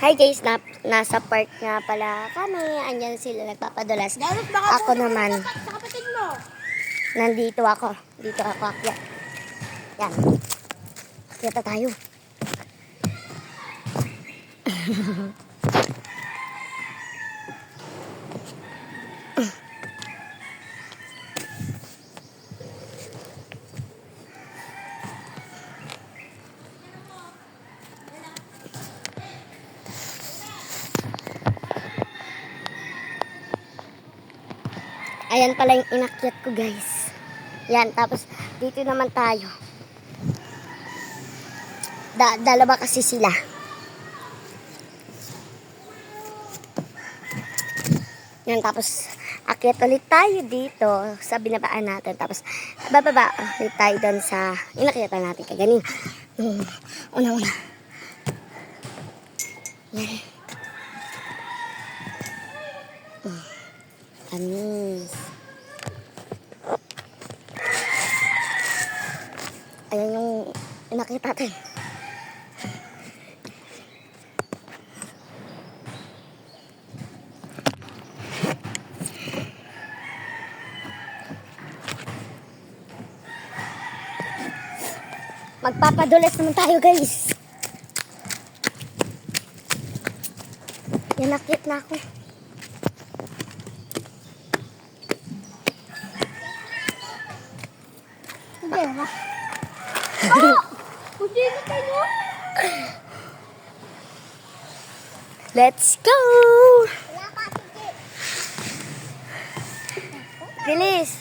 Hi guys, nasa park nga pala kami. Andyan sila nagpapadulas. Ako naman, Sa kapatid mo. nandito ako. Dito ako akyat. Yan. Akyat na tayo. Ayan pala yung inakyat ko guys. Yan, tapos dito naman tayo. Dalawa kasi sila. Yan, tapos akyat ulit tayo dito sa binabaan natin. Tapos bababa ulit tayo doon sa inakyatan natin kaganin. Una. Yan. Anis. Ayan yung inakyat natin. Magpapadulas naman tayo guys. Yan, nakit na ako. Hindi ba? Oh! Hindi na kayo. Let's go! Bilis!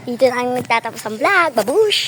Dito na ang nagtatapos ang vlog. Babush!